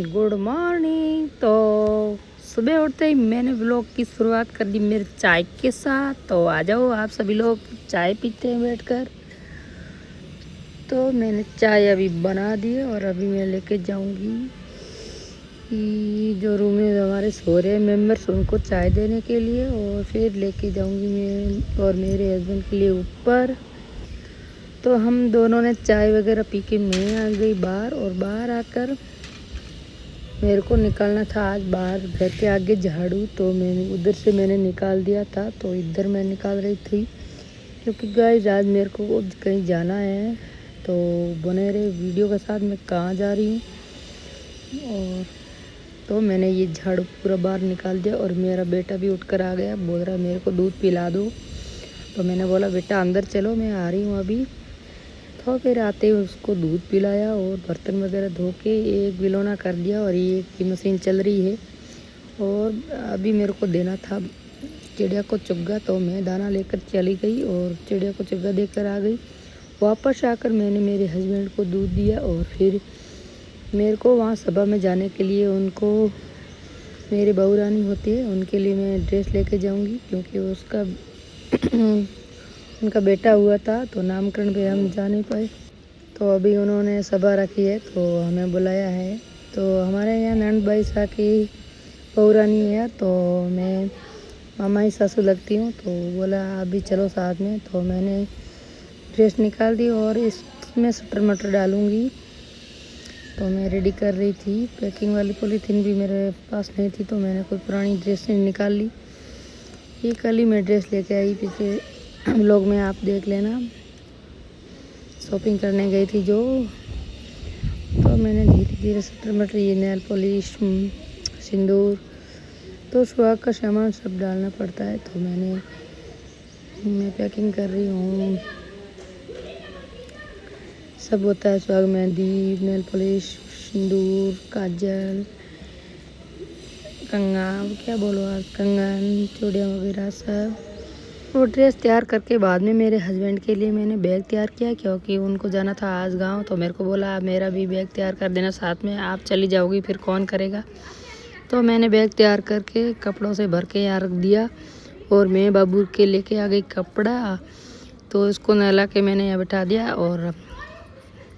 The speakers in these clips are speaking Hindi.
Good morning. तो सुबह उठते ही मैंने व्लॉग की शुरुआत कर दी मेरे चाय के साथ। तो आ जाओ आप सभी लोग चाय पीते हैं बैठकर। तो मैंने चाय अभी बना दी है और अभी मैं लेके जाऊंगी जो रूम में हमारे सो रहे मेम्बर्स उनको चाय देने के लिए, और फिर लेके जाऊंगी मैं और मेरे हस्बैंड के लिए ऊपर। तो हम दोनों ने चाय वगैरह पी के मैं आ गई बाहर, और बाहर आकर मेरे को निकालना था आज बाहर घर के आगे झाड़ू। तो मैंने उधर से निकाल दिया था, तो इधर मैं निकाल रही थी क्योंकि गाइस आज मेरे को कहीं जाना है। तो बने रहे वीडियो के साथ मैं कहाँ जा रही हूँ। और तो मैंने ये झाड़ू पूरा बाहर निकाल दिया, और मेरा बेटा भी उठकर आ गया, बोल रहा मेरे को दूध पिला दो। तो मैंने बोला बेटा अंदर चलो मैं आ रही हूँ अभी। तो फिर आते ही उसको दूध पिलाया और बर्तन वगैरह धो के एक बिलोना कर दिया, और ये की मशीन चल रही है। और अभी मेरे को देना था चिड़िया को चुग्गा, तो मैं दाना लेकर चली गई और चिड़िया को चुग्गा देकर आ गई। वापस आकर मैंने मेरे हस्बैंड को दूध दिया, और फिर मेरे को वहाँ सभा में जाने के लिए उनको मेरी बहू रानी होती है उनके लिए मैं ड्रेस लेके जाऊँगी, क्योंकि उसका उनका बेटा हुआ था तो नामकरण पे हम जा नहीं पाए। तो अभी उन्होंने सभा रखी है तो हमें बुलाया है। तो हमारे यहाँ नंद भाई सा की पौरानी है, तो मैं मामा ही सासू लगती हूँ। तो बोला अभी चलो साथ में। तो मैंने ड्रेस निकाल दी और इसमें सटर मटर डालूँगी। तो मैं रेडी कर रही थी, पैकिंग वाली पॉलीथीन भी मेरे पास नहीं थी, तो मैंने कोई पुरानी ड्रेस निकाल ली। ये कल ही मैं ड्रेस लेके आई, पिछले व्लॉग में आप देख लेना। शॉपिंग करने गई थी जो। तो मैंने धीरे धीरे सटर मटर ये नेल पॉलिश सिंदूर तो सुहाग का सामान सब डालना पड़ता है। तो मैं पैकिंग कर रही हूँ। सब होता है सुहाग, मेहंदी, नेल पॉलिश, सिंदूर, काजल, कंगन, क्या बोलो आप, कंगन, चूड़ियाँ वगैरह सब। वो ड्रेस तैयार करके बाद में मेरे हस्बैंड के लिए मैंने बैग तैयार किया, क्योंकि उनको जाना था आज गांव। तो मेरे को बोला आप मेरा भी बैग तैयार कर देना साथ में, आप चली जाओगी फिर कौन करेगा। तो मैंने बैग तैयार करके कपड़ों से भर के यहाँ रख दिया, और मैं बाबू के लेके आ गई कपड़ा। तो इसको नहला के मैंने यहाँ बिठा दिया, और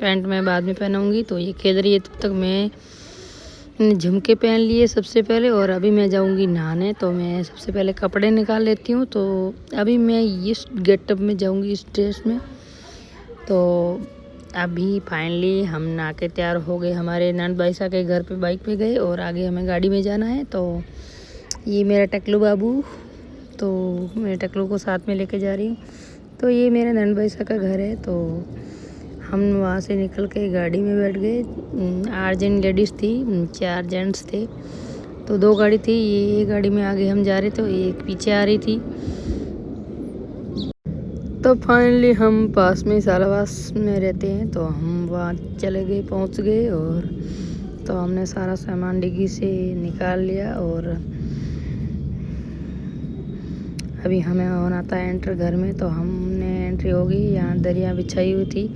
पैंट मैं बाद में पहनाऊँगी। तो ये खेल रही है, तब तक मैंने झुमके पहन लिए सबसे पहले, और अभी मैं जाऊंगी नहाने। तो मैं सबसे पहले कपड़े निकाल लेती हूँ। तो अभी मैं इस गेटअप में जाऊंगी, इस ड्रेस में। तो अभी फाइनली हम नहा के तैयार हो गए, हमारे नंद भाई साहब के घर पे बाइक पे गए, और आगे हमें गाड़ी में जाना है। तो ये मेरा टकलू बाबू, तो मैं टकलू को साथ में लेके जा रही हूँ। तो ये मेरे नंद भाई साहब का घर है। तो हम वहाँ से निकल के गाड़ी में बैठ गए। 8 जन लेडीज़ थी, 4 जेंट्स थे। तो 2 गाड़ी थी, ये गाड़ी में आगे हम जा रहे थे, एक पीछे आ रही थी। तो फाइनली हम पास में सालावास में रहते हैं, तो हम वहाँ चले गए, पहुँच गए। और तो हमने सारा सामान डिग्गी से निकाल लिया, और अभी हमें होना था एंटर घर में। तो हमने एंट्री हो गई, यहाँ दरिया बिछाई हुई थी।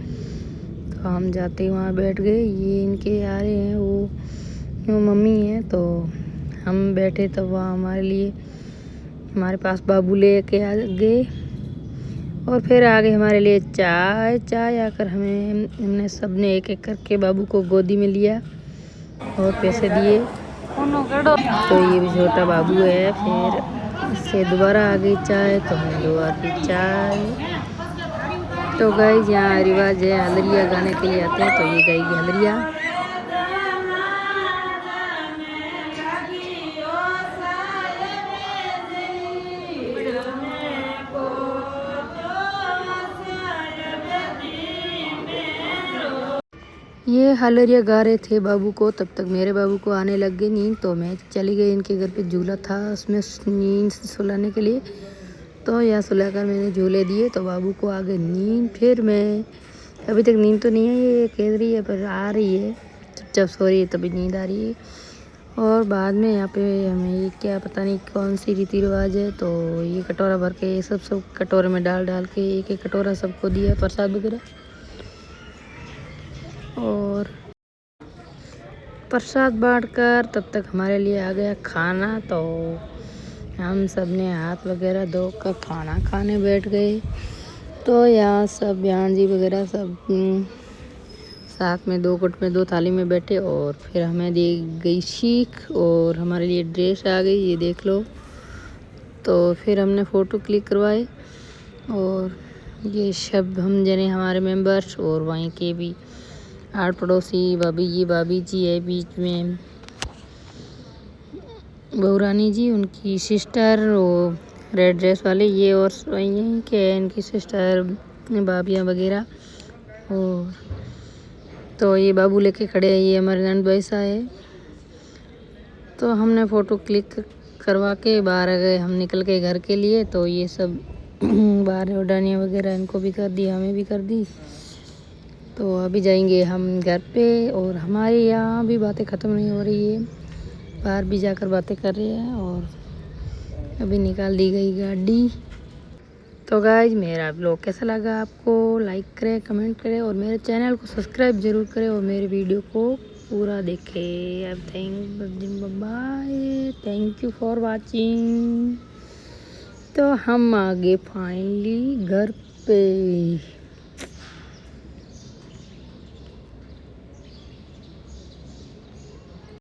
तो हम जाते ही वहाँ बैठ गए। ये इनके आ रहे हैं, वो मम्मी हैं। तो हम बैठे, तब वहाँ हमारे पास बाबू ले के आ गए, और फिर आगे हमारे लिए चाय आकर हमने सब ने एक एक करके बाबू को गोदी में लिया और पैसे दिए। तो ये भी छोटा बाबू है। फिर इससे दोबारा आ गई चाय, तो हमने दोबारा पी चाय। तो गाइस यहाँ रिवाज है, हलरिया गाने के लिए आते हैं। तो ये गाएगी हलरिया। ये हलरिया गा रहे थे बाबू को, तब तक मेरे बाबू को आने लग गई नींद। तो मैं चली गई, इनके घर पे झूला था उसमें नींद सुलाने के लिए। तो यहाँ सुलाकर मैंने झूले दिए, तो बाबू को आ गई नींद। फिर मैं अभी तक नींद तो नहीं है, ये कह रही है पर आ रही है, जब सो रही है तभी नींद आ रही है। और बाद में यहाँ पे हमें ये क्या पता नहीं कौन सी रीति रिवाज है। तो ये कटोरा भर के ये सब कटोरे में डाल के एक एक कटोरा सबको दिया प्रसाद वगैरह। और प्रसाद बांटकर तब तक हमारे लिए आ गया खाना। तो हम सब ने हाथ वगैरह धोकर खाना खाने बैठ गए। तो यहाँ सब बयान जी वगैरह सब साथ में 2 गुट में 2 थाली में बैठे और फिर हमें दी गई सीख और हमारे लिए ड्रेस आ गई, ये देख लो। तो फिर हमने फ़ोटो क्लिक करवाए और ये सब हम जने हमारे मेंबर्स और वहीं के भी आड़ पड़ोसी भाभी जी है बीच में, बहुरानी जी उनकी सिस्टर वो रेड ड्रेस वाले, ये और वहीं के इनकी सिस्टर भाभियाँ वगैरह। और तो ये बाबू लेके खड़े हैं, ये हमारे नंद भाई सा है। तो हमने फ़ोटो क्लिक करवा के बाहर आ गए, हम निकल गए घर के लिए। तो ये सब बाहर उड़ानियाँ वगैरह इनको भी कर दी, हमें भी कर दी। तो अभी जाएंगे हम घर पे और हमारे यहाँ भी बातें ख़त्म नहीं हो रही है, बाहर भी जाकर बातें कर रहे हैं। और अभी निकाल दी गई गाड़ी। तो गाइज मेरा ब्लॉग कैसा लगा आपको, लाइक करें, कमेंट करें और मेरे चैनल को सब्सक्राइब ज़रूर करें और मेरे वीडियो को पूरा देखें। अब bye, thank you for watching. तो हम आगे फाइनली घर पे।